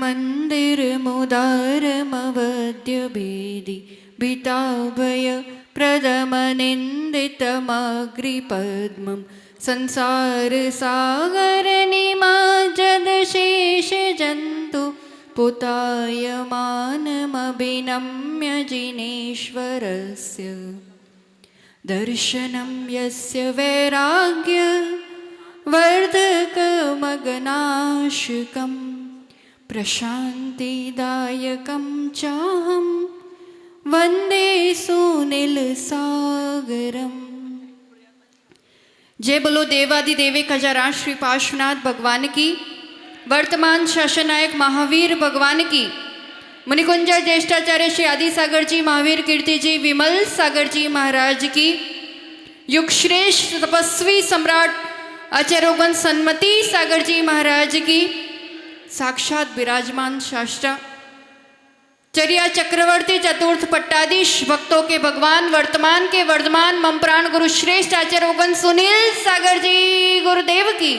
मन्दिरमुदारमवद्यभेदि भीताभय प्रदमनिन्दितमग्रिपद्मं संसारसागरनिमज्जदशेषजन्तु पुतायमानमभिनम्य जिनेश्वरस्य दर्शनं यस्य वैराग्य वर्धकमगनाशकं प्रशान्तिदायकं चाहं वन्दे सुनीलसागरम्। जय बोलो देवादिदेव खजारां श्री पार्श्वनाथ भगवान की, वर्तमान शासनायक महावीर भगवान की, मुनिकुंज ज्येष्ठाचार्य श्री आदि सागर जी महावीर कीर्ति जी विमल सागर जी महाराज की, युग श्रेष्ठ तपस्वी सम्राट आचार्योगन सन्मति सागर जी महाराज की, साक्षात विराजमान शास्त्रा चर्या चक्रवर्ती चतुर्थ पट्टाधीश भक्तों के भगवान वर्तमान के वर्धमान मम प्राण गुरु श्रेष्ठ आचार्योगन सुनील सागर जी गुरुदेव की।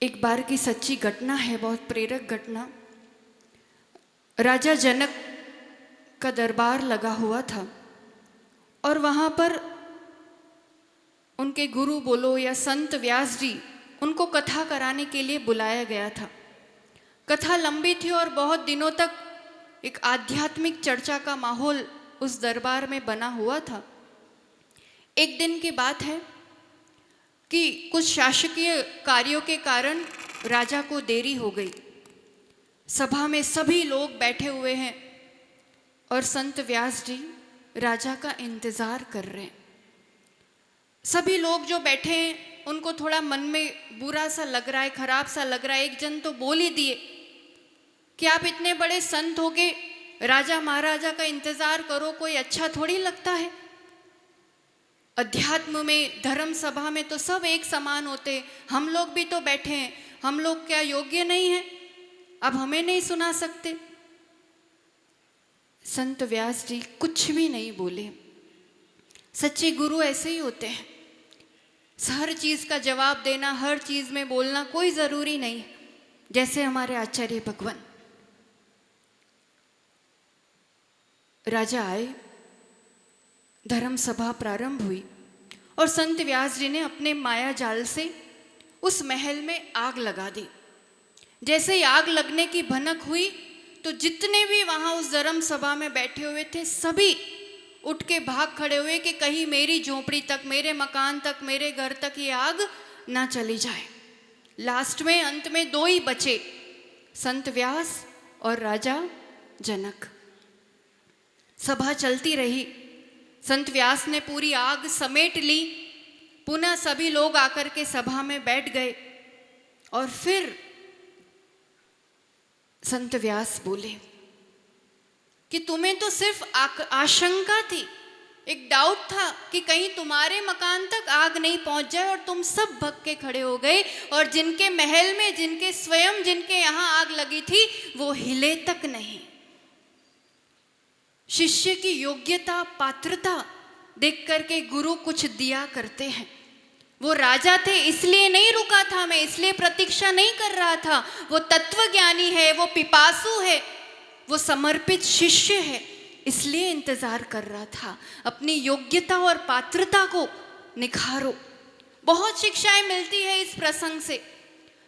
एक बार की सच्ची घटना है, बहुत प्रेरक घटना। राजा जनक का दरबार लगा हुआ था और वहाँ पर उनके गुरु बोलो या संत व्यास जी, उनको कथा कराने के लिए बुलाया गया था। कथा लंबी थी और बहुत दिनों तक एक आध्यात्मिक चर्चा का माहौल उस दरबार में बना हुआ था। एक दिन की बात है कि कुछ शासकीय कार्यों के कारण राजा को देरी हो गई। सभा में सभी लोग बैठे हुए हैं और संत व्यास जी राजा का इंतजार कर रहे हैं। सभी लोग जो बैठे हैं उनको थोड़ा मन में बुरा सा लग रहा है, खराब सा लग रहा है। एक जन तो बोल ही दिए कि आप इतने बड़े संत हो के राजा महाराजा का इंतजार करो, कोई अच्छा थोड़ी लगता है। अध्यात्म में, धर्म सभा में तो सब एक समान होते हैं। हम लोग भी तो बैठे हैं, हम लोग क्या योग्य नहीं हैं? अब हमें नहीं सुना सकते? संत व्यास जी कुछ भी नहीं बोले। सच्चे गुरु ऐसे ही होते हैं, हर चीज का जवाब देना, हर चीज में बोलना कोई जरूरी नहीं। जैसे हमारे आचार्य भगवान, राजा आए, धर्म सभा प्रारंभ हुई और संत व्यास जी ने अपने माया जाल से उस महल में आग लगा दी। जैसे ही आग लगने की भनक हुई तो जितने भी वहां उस धर्म सभा में बैठे हुए थे सभी उठ के भाग खड़े हुए कि कहीं मेरी झोपड़ी तक, मेरे मकान तक, मेरे घर तक ये आग ना चली जाए। लास्ट में, अंत में दो ही बचे, संत व्यास और राजा जनक। सभा चलती रही। संत व्यास ने पूरी आग समेट ली। पुनः सभी लोग आकर के सभा में बैठ गए और फिर संत व्यास बोले कि तुम्हें तो सिर्फ आशंका थी, एक डाउट था कि कहीं तुम्हारे मकान तक आग नहीं पहुंच जाए, और तुम सब भग के खड़े हो गए और जिनके महल में, जिनके यहां आग लगी थी वो हिले तक नहीं। शिष्य की योग्यता, पात्रता देख करके गुरु कुछ दिया करते हैं। वो राजा थे इसलिए नहीं रुका था मैं, इसलिए प्रतीक्षा नहीं कर रहा था। वो तत्वज्ञानी है, वो पिपासु है, वो समर्पित शिष्य है, इसलिए इंतजार कर रहा था। अपनी योग्यता और पात्रता को निखारो। बहुत शिक्षाएं मिलती है इस प्रसंग से।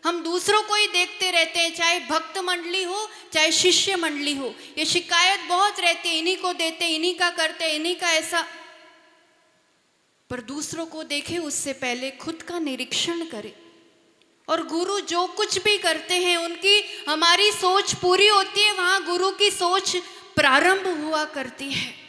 हम दूसरों को ही देखते रहते हैं, चाहे भक्त मंडली हो, चाहे शिष्य मंडली हो। ये शिकायत बहुत रहती है, इन्हीं को देते, इन्हीं का करते, इन्हीं का ऐसा। पर दूसरों को देखे उससे पहले खुद का निरीक्षण करे। और गुरु जो कुछ भी करते हैं उनकी, हमारी सोच पूरी होती है, वहां गुरु की सोच प्रारंभ हुआ करती है।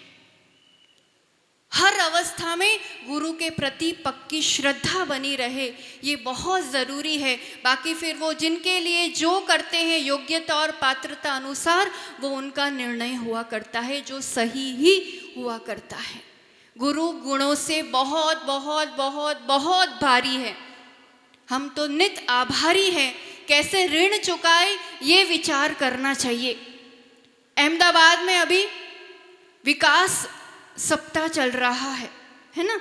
हर अवस्था में गुरु के प्रति पक्की श्रद्धा बनी रहे, ये बहुत ज़रूरी है। बाकी फिर वो जिनके लिए जो करते हैं योग्यता और पात्रता अनुसार, वो उनका निर्णय हुआ करता है, जो सही ही हुआ करता है। गुरु गुणों से बहुत बहुत बहुत बहुत भारी है। हम तो नित आभारी हैं, कैसे ऋण चुकाए ये विचार करना चाहिए। अहमदाबाद में अभी विकास सप्ताह चल रहा है ना?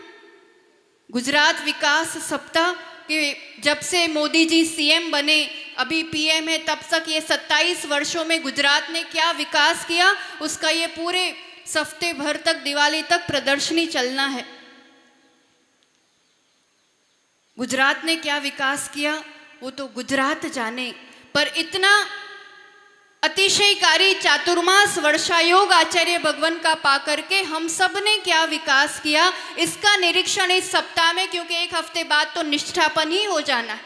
गुजरात विकास सप्ताह के जब से मोदी जी सीएम बने, अभी पीएम है, तब तक ये 27 वर्षों में गुजरात ने क्या विकास किया, उसका ये पूरे हफ्ते भर तक, दिवाली तक प्रदर्शनी चलना है। गुजरात ने क्या विकास किया वो तो गुजरात जाने, पर इतना अतिशयकारी चातुर्मास वर्षायोग आचार्य भगवान का पा करके हम सब ने क्या विकास किया, इसका निरीक्षण इस सप्ताह में, क्योंकि एक हफ्ते बाद तो निष्ठापन ही हो जाना है।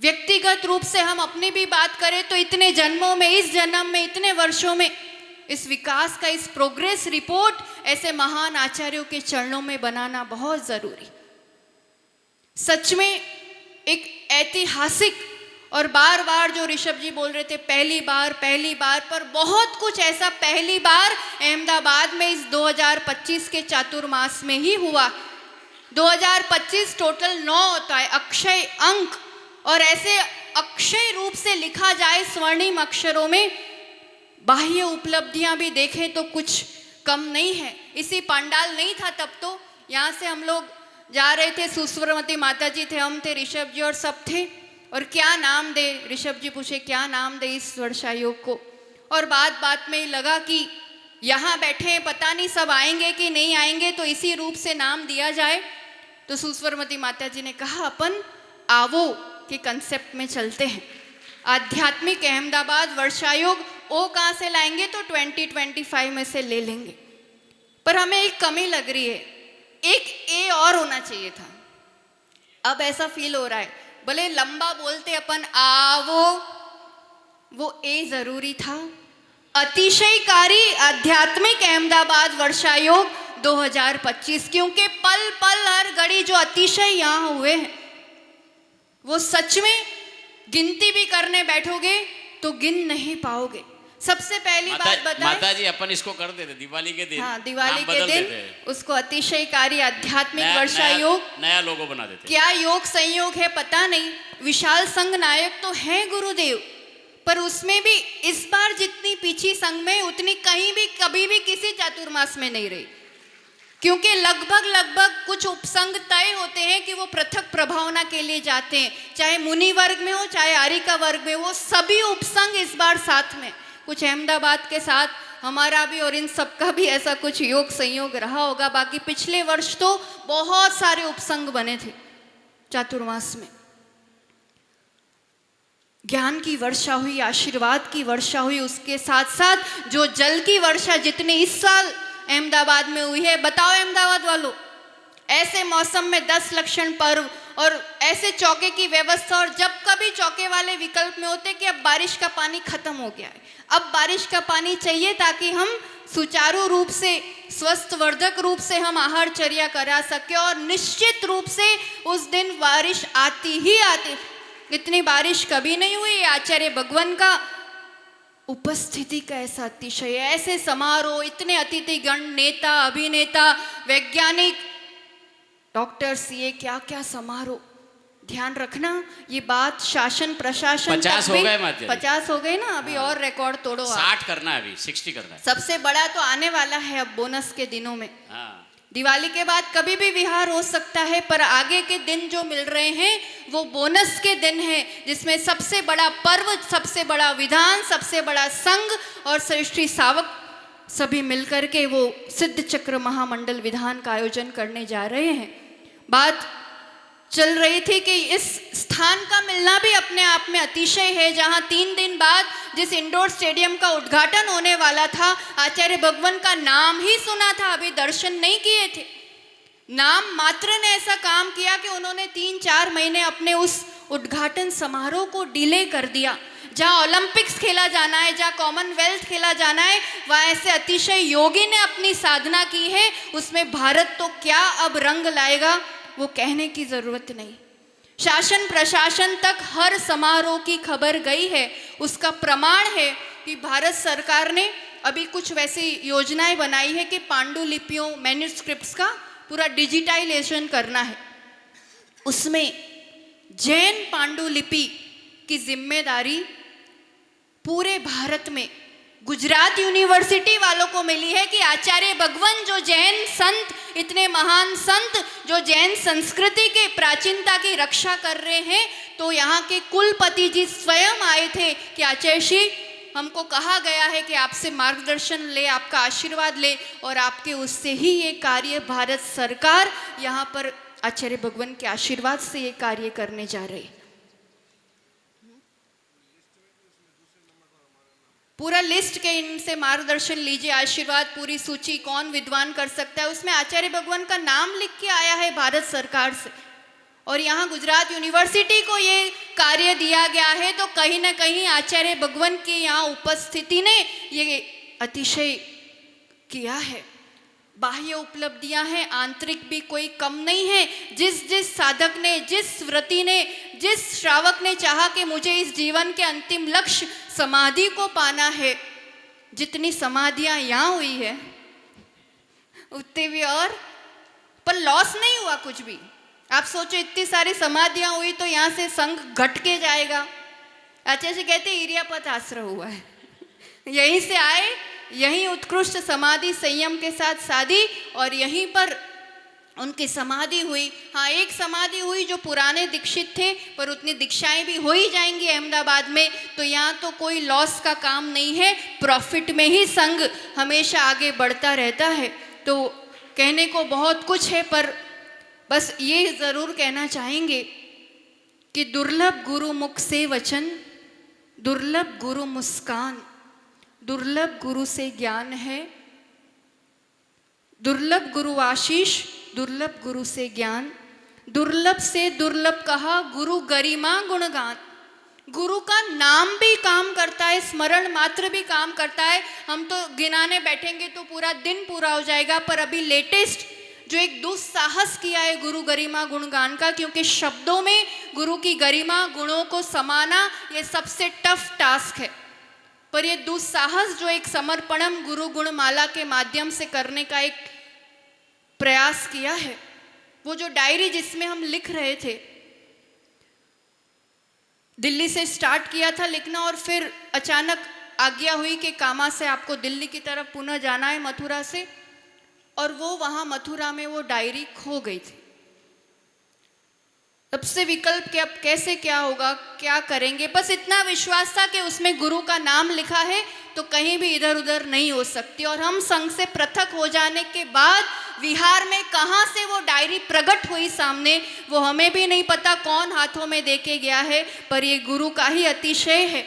व्यक्तिगत रूप से हम अपनी भी बात करें तो इतने जन्मों में, इस जन्म में, इतने वर्षों में इस विकास का, इस प्रोग्रेस रिपोर्ट ऐसे महान आचार्यों के चरणों में बनाना बहुत जरूरी। सच में एक ऐतिहासिक, और बार बार जो ऋषभ जी बोल रहे थे पहली बार, पर बहुत कुछ ऐसा पहली बार अहमदाबाद में इस 2025 के चातुर्मास में ही हुआ। 2025 टोटल 9 होता है अक्षय अंक, और ऐसे अक्षय रूप से लिखा जाए स्वर्णिम अक्षरों में, बाह्य उपलब्धियां भी देखें तो कुछ कम नहीं है। इसी पंडाल नहीं था तब तो, यहाँ से हम लोग जा रहे थे, सुस्वरमती माता जी थे, हम थे, ऋषभ जी और सब थे, और क्या नाम दे, ऋषभ जी पूछे क्या नाम दे इस वर्षायोग को, और बात बात में लगा कि यहाँ बैठे हैं, पता नहीं सब आएंगे कि नहीं आएंगे, तो इसी रूप से नाम दिया जाए। तो सुस्वरमती माता जी ने कहा अपन आवो के कंसेप्ट में चलते हैं, आध्यात्मिक अहमदाबाद वर्षायोग। ओ कहाँ से लाएंगे तो 2025 में से ले लेंगे, पर हमें एक कमी लग रही है, एक ए और होना चाहिए था। अब ऐसा फील हो रहा है, भले लंबा बोलते अपन आवो, वो ए जरूरी था। अतिशयकारी आध्यात्मिक अहमदाबाद वर्षायोग 2025, क्योंकि पल पल हर घड़ी जो अतिशय यहाँ हुए हैं वो सच में गिनती भी करने बैठोगे तो गिन नहीं पाओगे। सबसे पहली बात बताएं माता जी, अपन इसको कर देते दिवाली के दिन, हाँ दिवाली के दिन उसको अतिशयकारी आध्यात्मिक वर्षायोग, नया लोगो बना देते। क्या योग संयोग है पता नहीं, विशाल संघ नायक तो है गुरुदेव, पर उसमें भी इस बार जितनी पीछी संघ में उतनी कहीं भी कभी भी किसी चातुर्मास में नहीं रही, क्योंकि लगभग कुछ उपसंघ तय होते हैं कि वो पृथक प्रभावना के लिए जाते हैं, चाहे मुनि वर्ग में हो चाहे आर्यिका वर्ग में, वो सभी उपसंघ इस बार साथ में, कुछ अहमदाबाद के साथ हमारा भी और इन सबका भी ऐसा कुछ योग संयोग रहा होगा। बाकी पिछले वर्ष तो बहुत सारे उपसंघ बने थे चातुर्मास में। ज्ञान की वर्षा हुई, आशीर्वाद की वर्षा हुई, उसके साथ साथ जो जल की वर्षा जितनी इस साल अहमदाबाद में हुई है, बताओ अहमदाबाद वालों, ऐसे मौसम में 10 लक्षण पर्व और ऐसे चौके की व्यवस्था, और जब कभी चौके वाले विकल्प में होते कि अब बारिश का पानी खत्म हो गया है, अब बारिश का पानी चाहिए ताकि हम सुचारू रूप से, स्वस्थवर्धक रूप से हम आहारचर्या करा सके, और निश्चित रूप से उस दिन बारिश आती ही आती। इतनी बारिश कभी नहीं हुई। आचार्य भगवान का उपस्थिति का ऐसा अतिशय, ऐसे समारोह, इतने अतिथिगण, नेता, अभिनेता, वैज्ञानिक, डॉक्टर्स, ये क्या क्या समारोह। ध्यान रखना ये बात, शासन प्रशासन 50 हो गए माते, 50 हो गए ना, अभी और रिकॉर्ड तोड़ो। 60 करना है, अभी 60 करना है। सबसे बड़ा तो आने वाला है अब बोनस के दिनों में। हाँ। दिवाली के बाद कभी भी विहार हो सकता है, पर आगे के दिन जो मिल रहे हैं वो बोनस के दिन है, जिसमें सबसे बड़ा पर्व, सबसे बड़ा विधान, सबसे बड़ा संघ और सृष्टि सावक सभी मिलकर के वो सिद्ध चक्र महामंडल विधान का आयोजन करने जा रहे हैं। बात चल रही थी कि इस स्थान का मिलना भी अपने आप में अतिशय है, जहां 3 दिन बाद जिस इंडोर स्टेडियम का उद्घाटन होने वाला था, आचार्य भगवान का नाम ही सुना था, अभी दर्शन नहीं किए थे। नाम मात्र ने ऐसा काम किया कि उन्होंने 3-4 महीने अपने उस उद्घाटन समारोह को डिले कर दिया। जहाँ ओलंपिक्स खेला जाना है, जहाँ कॉमनवेल्थ खेला जाना है, वहाँ ऐसे अतिशय योगी ने अपनी साधना की है, उसमें भारत तो क्या अब रंग लाएगा वो कहने की जरूरत नहीं। शासन प्रशासन तक हर समारोह की खबर गई है। उसका प्रमाण है कि भारत सरकार ने अभी कुछ वैसी योजनाएं बनाई है कि पांडुलिपियों, मैन्यूस्क्रिप्ट्स का पूरा डिजिटाइजेशन करना है। उसमें जैन पांडुलिपि की जिम्मेदारी पूरे भारत में गुजरात यूनिवर्सिटी वालों को मिली है कि आचार्य भगवान जो जैन संत इतने महान संत जो जैन संस्कृति के प्राचीनता की रक्षा कर रहे हैं, तो यहाँ के कुलपति जी स्वयं आए थे कि आचार्य जी, हमको कहा गया है कि आपसे मार्गदर्शन ले, आपका आशीर्वाद ले, और आपके उससे ही ये कार्य भारत सरकार यहाँ पर आचार्य भगवान के आशीर्वाद से ये कार्य करने जा रहे। पूरा लिस्ट के इनसे मार्गदर्शन लीजिए, आशीर्वाद, पूरी सूची, कौन विद्वान कर सकता है, उसमें आचार्य भगवान का नाम लिख के आया है भारत सरकार से। और यहाँ गुजरात यूनिवर्सिटी को ये कार्य दिया गया है, तो कहीं ना कहीं आचार्य भगवान की यहाँ उपस्थिति ने ये अतिशय किया है। बाह्य उपलब्धियां हैं, आंतरिक भी कोई कम नहीं है। जिस जिस साधक ने, जिस व्रती ने, जिस श्रावक ने चाहा कि मुझे इस जीवन के अंतिम लक्ष्य समाधि को पाना है, जितनी समाधियां यहाँ हुई है उतने भी, और पर लॉस नहीं हुआ कुछ भी। आप सोचो इतनी सारी समाधियां हुई तो यहाँ से संघ घट के जाएगा। आचार्य जी कहते इरियापत आश्रय हुआ है, यहीं से आए, यहीं उत्कृष्ट समाधि संयम के साथ साधी, और यहीं पर उनकी समाधि हुई। हाँ, एक समाधि हुई जो पुराने दीक्षित थे, पर उतनी दीक्षाएं भी हो ही जाएंगी अहमदाबाद में, तो यहाँ तो कोई लॉस का काम नहीं है, प्रॉफिट में ही संघ हमेशा आगे बढ़ता रहता है। तो कहने को बहुत कुछ है, पर बस ये ज़रूर कहना चाहेंगे कि दुर्लभ गुरु मुख से वचन, दुर्लभ गुरु मुस्कान, दुर्लभ गुरु से ज्ञान है, दुर्लभ गुरु आशीष, दुर्लभ गुरु से ज्ञान, दुर्लभ से दुर्लभ कहा गुरु गरिमा गुणगान। गुरु का नाम भी काम करता है, स्मरण मात्र भी काम करता है। हम तो गिनाने बैठेंगे तो पूरा दिन पूरा हो जाएगा, पर अभी लेटेस्ट जो एक दुस्साहस किया है गुरु गरिमा गुणगान का, क्योंकि शब्दों में गुरु की गरिमा गुणों को समाना ये सबसे टफ टास्क है, पर ये दुस्साहस जो एक समर्पणम गुरु गुणमाला के माध्यम से करने का एक प्रयास किया है, वो जो डायरी जिसमें हम लिख रहे थे, दिल्ली से स्टार्ट किया था लिखना, और फिर अचानक आज्ञा हुई कि कामा से आपको दिल्ली की तरफ पुनः जाना है, मथुरा से, और वो वहाँ मथुरा में वो डायरी खो गई थी। तब से विकल्प कि अब कैसे क्या होगा, क्या करेंगे, बस इतना विश्वास था कि उसमें गुरु का नाम लिखा है तो कहीं भी इधर उधर नहीं हो सकती। और हम संघ से पृथक हो जाने के बाद विहार में कहाँ से वो डायरी प्रकट हुई सामने, वो हमें भी नहीं पता कौन हाथों में दे के गया है, पर ये गुरु का ही अतिशय है।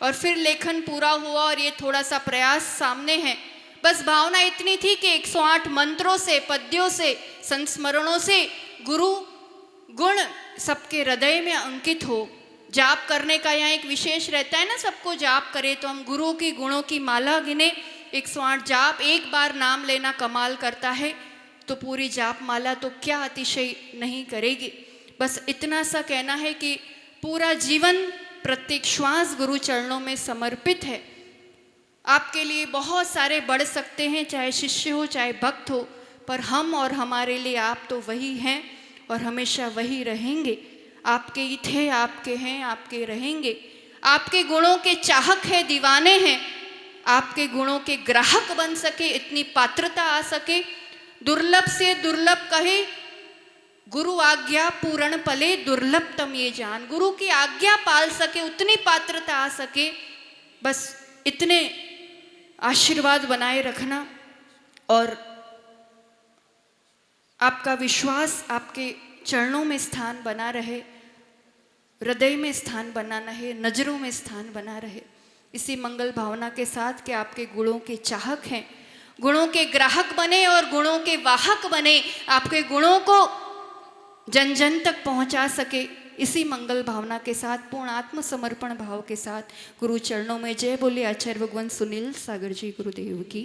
और फिर लेखन पूरा हुआ और ये थोड़ा सा प्रयास सामने है। बस भावना इतनी थी कि 108 मंत्रों से, पद्यों से, संस्मरणों से गुरु गुण सबके हृदय में अंकित हो। जाप करने का यहाँ एक विशेष रहता है ना, सबको जाप करे तो हम गुरु की गुणों की माला गिने। 108 जाप, एक बार नाम लेना कमाल करता है, तो पूरी जाप माला तो क्या अतिशय नहीं करेगी। बस इतना सा कहना है कि पूरा जीवन, प्रत्येक श्वास गुरु चरणों में समर्पित है। आपके लिए बहुत सारे बढ़ सकते हैं, चाहे शिष्य हो चाहे भक्त हो, पर हम और हमारे लिए आप तो वही हैं और हमेशा वही रहेंगे। आपके ही थे, आपके हैं, आपके रहेंगे। आपके गुणों के चाहक है, दीवाने हैं, आपके गुणों के ग्राहक बन सके, इतनी पात्रता आ सके। दुर्लभ से दुर्लभ कहे गुरु आज्ञा पूर्ण पले, दुर्लभतम ये जान। गुरु की आज्ञा पाल सके, उतनी पात्रता आ सके, बस इतने आशीर्वाद बनाए रखना। और आपका विश्वास आपके चरणों में स्थान बना रहे, हृदय में स्थान बना रहे, नजरों में स्थान बना रहे, इसी मंगल भावना के साथ कि आपके गुणों के चाहक हैं, गुणों के ग्राहक बने और गुणों के वाहक बने, आपके गुणों को जन जन तक पहुंचा सके। इसी मंगल भावना के साथ, पूर्ण आत्मसमर्पण भाव के साथ गुरु चरणों में जय बोले। आचार्य भगवान सुनील सागर जी गुरुदेव की।